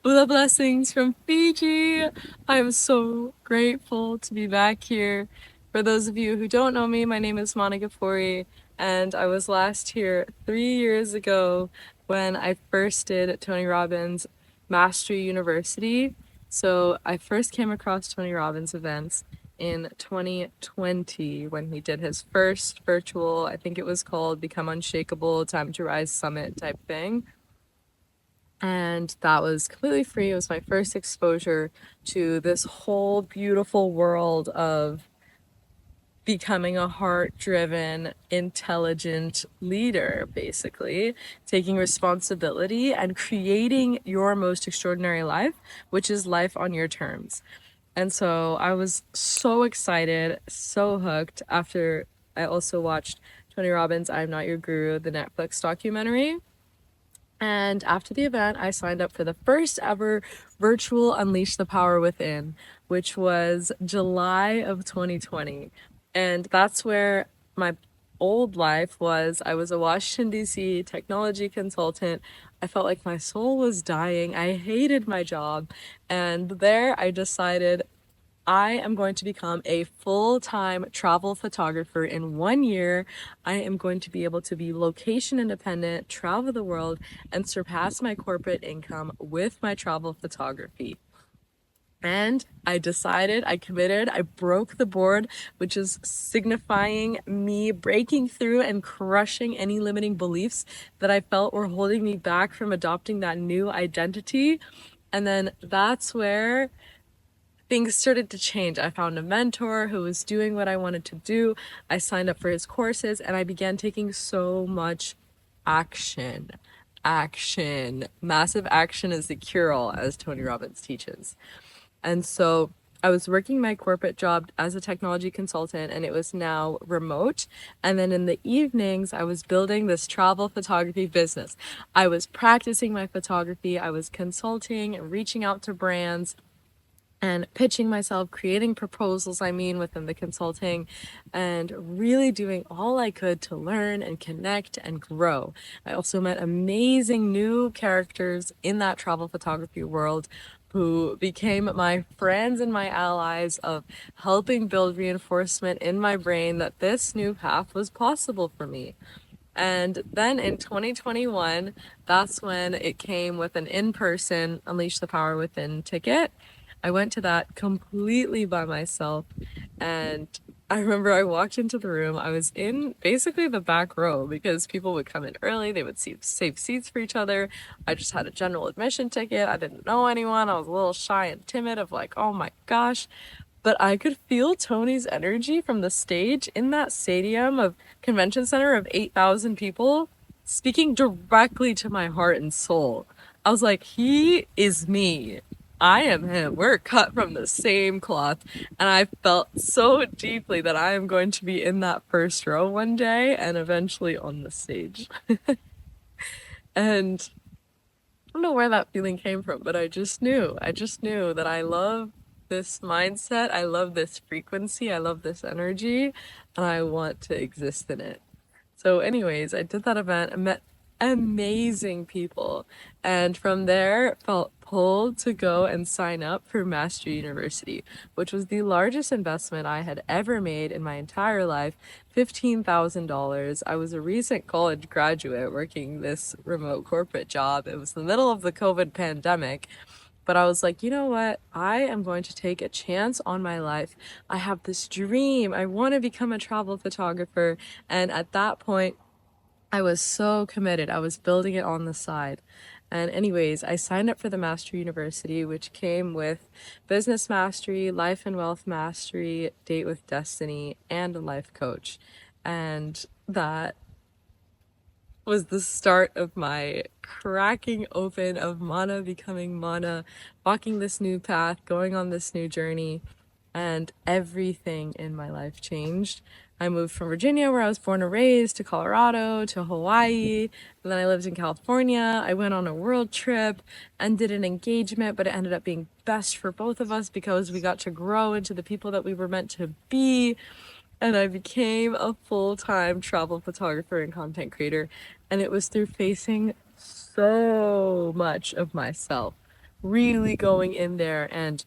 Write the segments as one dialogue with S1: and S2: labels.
S1: The blessings from Fiji. I'm so grateful to be back here. For those of you who don't know me, my name is Mahna Ghafori, and I was last here 3 years ago when I first did Tony Robbins Mastery University. So I first came across Tony Robbins events in 2020 when he did his first virtual, I think it was called Become Unshakable, Time to Rise Summit type thing. And that was completely free. It was my first exposure to this whole beautiful world of becoming a heart-driven, intelligent leader, basically, taking responsibility and creating your most extraordinary life, which is life on your terms. And so I was so excited, so hooked after I also watched Tony Robbins' I'm Not Your Guru, the Netflix documentary. And after the event, I signed up for the first ever virtual Unleash the Power Within, which was July of 2020. And that's where my old life was. I was a Washington, D.C. technology consultant. I felt like my soul was dying. I hated my job. And there I decided I am going to become a full-time travel photographer in 1 year. I am going to be able to be location independent, travel the world, and surpass my corporate income with my travel photography. And I decided, I committed, I broke the board, which is signifying me breaking through and crushing any limiting beliefs that I felt were holding me back from adopting that new identity. And then that's where things started to change. I found a mentor who was doing what I wanted to do. I signed up for his courses and I began taking so much action. Action. Massive action is the cure-all, as Tony Robbins teaches. And so I was working my corporate job as a technology consultant and it was now remote. And then in the evenings, I was building this travel photography business. I was practicing my photography. I was consulting and reaching out to brands and pitching myself, creating proposals, within the consulting, and really doing all I could to learn and connect and grow. I also met amazing new characters in that travel photography world who became my friends and my allies of helping build reinforcement in my brain that this new path was possible for me. And then in 2021, that's when it came with an in-person Unleash the Power Within ticket. I went to that completely by myself. And I remember I walked into the room. I was in basically the back row because people would come in early. They would save seats for each other. I just had a general admission ticket. I didn't know anyone. I was a little shy and timid of like, oh my gosh. But I could feel Tony's energy from the stage in that stadium of convention center of 8,000 people speaking directly to my heart and soul. I was like, he is me. I am him. We're cut from the same cloth. And I felt so deeply that I am going to be in that first row one day and eventually on the stage. And I don't know where that feeling came from, but I just knew. I just knew that I love this mindset. I love this frequency. I love this energy, and I want to exist in it. So, anyways, I did that event and met amazing people. And from there, felt pulled to go and sign up for Mastery University, which was the largest investment I had ever made in my entire life, $15,000. I was a recent college graduate working this remote corporate job. It was the middle of the COVID pandemic. But I was like, you know what? I am going to take a chance on my life. I have this dream. I want to become a travel photographer. And at that point, I was so committed. I was building it on the side. And anyways, I signed up for the Mastery University, which came with business mastery, life and wealth mastery, date with destiny, and a life coach. And that was the start of my cracking open of Mana becoming Mana, walking this new path, going on this new journey, and everything in my life changed. I moved from Virginia, where I was born and raised, to Colorado, to Hawaii, and then I lived in California. I went on a world trip and did an engagement, but it ended up being best for both of us because we got to grow into the people that we were meant to be. And I became a full-time travel photographer and content creator. And it was through facing so much of myself. really going in there and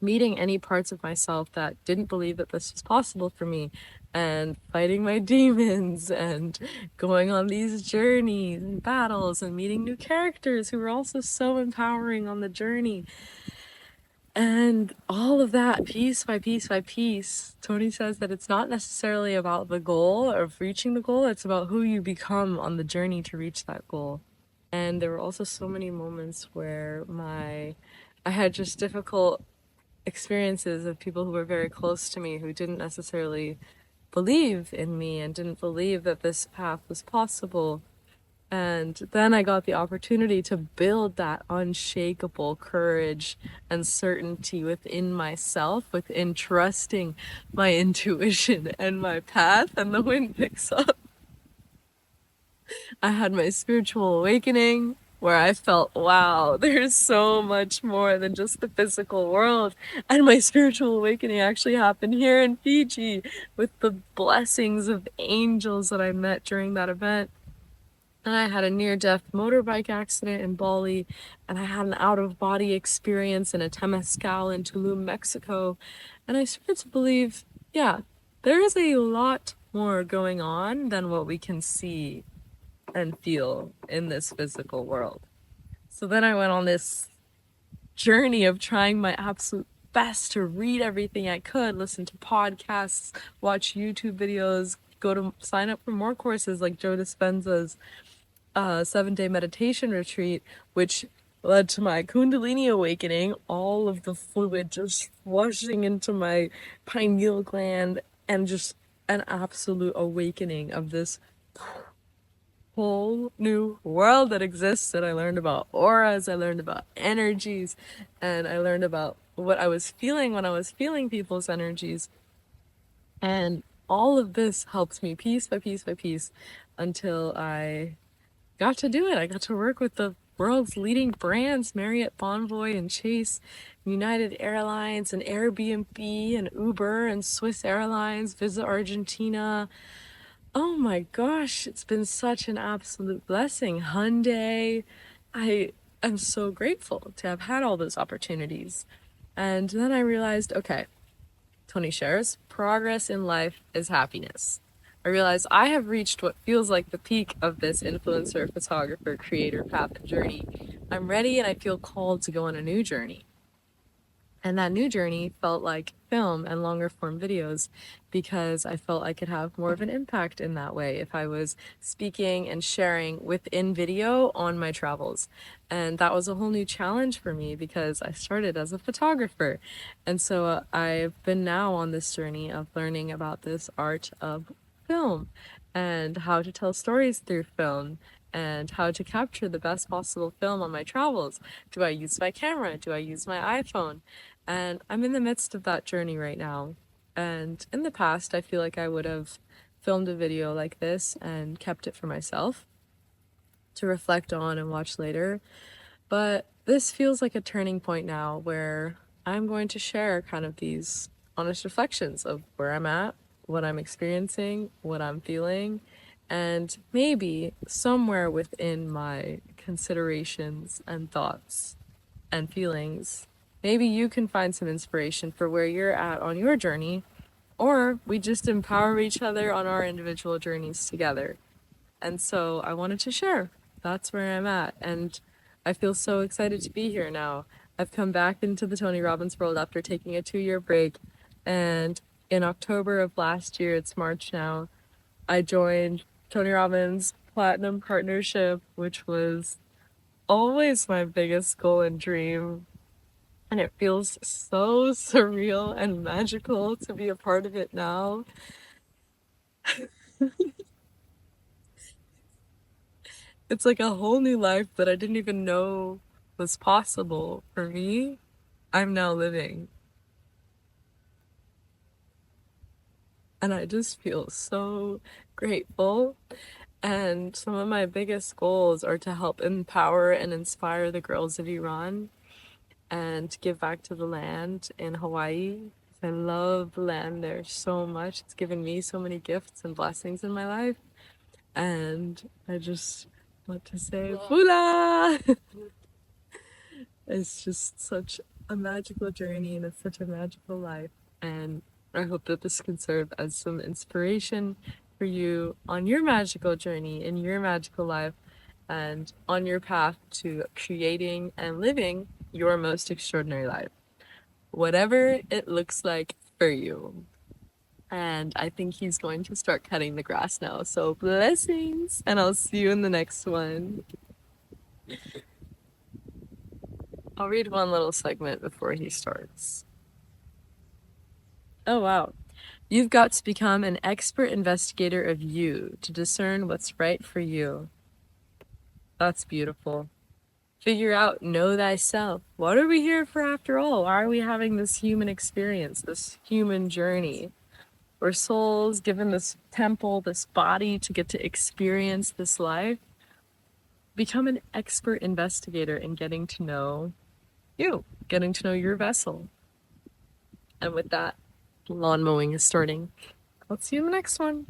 S1: meeting any parts of myself that didn't believe that this was possible for me, and fighting my demons and going on these journeys and battles and meeting new characters who were also so empowering on the journey. And all of that, piece by piece by piece, Tony says that it's not necessarily about the goal of reaching the goal, it's about who you become on the journey to reach that goal. And there were also so many moments where I had just difficult experiences of people who were very close to me who didn't necessarily believe in me and didn't believe that this path was possible. And then I got the opportunity to build that unshakable courage and certainty within myself, within trusting my intuition and my path, and the wind picks up. I had my spiritual awakening where I felt, wow, there's so much more than just the physical world. And my spiritual awakening actually happened here in Fiji with the blessings of angels that I met during that event. And I had a near-death motorbike accident in Bali, and I had an out-of-body experience in a temescal in Tulum, Mexico. And I started to believe, yeah, there is a lot more going on than what we can see and feel in this physical world. So then I went on this journey of trying my absolute best to read everything I could, listen to podcasts, watch YouTube videos, go to sign up for more courses like Joe Dispenza's 7-day meditation retreat, which led to my Kundalini awakening, all of the fluid just flushing into my pineal gland, and just an absolute awakening of this whole new world that exists. And I learned about auras, I learned about energies, and I learned about what I was feeling when I was feeling people's energies. And all of this helped me piece by piece by piece until I got to do it. I got to work with the world's leading brands, Marriott Bonvoy and Chase, United Airlines and Airbnb and Uber and Swiss Airlines, Visit Argentina. Oh my gosh, it's been such an absolute blessing. Hyundai. I am so grateful to have had all those opportunities. And then I realized, okay, Tony shares, progress in life is happiness. I realized I have reached what feels like the peak of this influencer, photographer, creator path and journey. I'm ready and I feel called to go on a new journey. And that new journey felt like film and longer form videos because I felt I could have more of an impact in that way if I was speaking and sharing within video on my travels. And that was a whole new challenge for me because I started as a photographer. And so I've been now on this journey of learning about this art of film and how to tell stories through film and how to capture the best possible film on my travels. Do I use my camera? Do I use my iPhone? And I'm in the midst of that journey right now. And in the past, I feel like I would have filmed a video like this and kept it for myself to reflect on and watch later. But this feels like a turning point now where I'm going to share kind of these honest reflections of where I'm at, what I'm experiencing, what I'm feeling, and maybe somewhere within my considerations and thoughts and feelings, maybe you can find some inspiration for where you're at on your journey, or we just empower each other on our individual journeys together. And so I wanted to share. That's where I'm at. And I feel so excited to be here now. I've come back into the Tony Robbins world after taking a 2-year break. And in October of last year, it's March now, I joined Tony Robbins Platinum Partnership, which was always my biggest goal and dream. And it feels so surreal and magical to be a part of it now. It's like a whole new life that I didn't even know was possible for me. I'm now living. And I just feel so grateful. And some of my biggest goals are to help empower and inspire the girls of Iran and give back to the land in Hawaii. I love the land there so much. It's given me so many gifts and blessings in my life. And I just want to say, Bula! It's just such a magical journey and it's such a magical life. And I hope that this can serve as some inspiration for you on your magical journey in your magical life and on your path to creating and living your most extraordinary life, whatever it looks like for you. And I think he's going to start cutting the grass now. So blessings, and I'll see you in the next one. I'll read one little segment before he starts. Oh, wow. You've got to become an expert investigator of you to discern what's right for you. That's beautiful. Figure out, know thyself. What are we here for after all? Why are we having this human experience, this human journey? We're souls given this temple, this body to get to experience this life. Become an expert investigator in getting to know you, getting to know your vessel. And with that, lawn mowing is starting. I'll see you in the next one.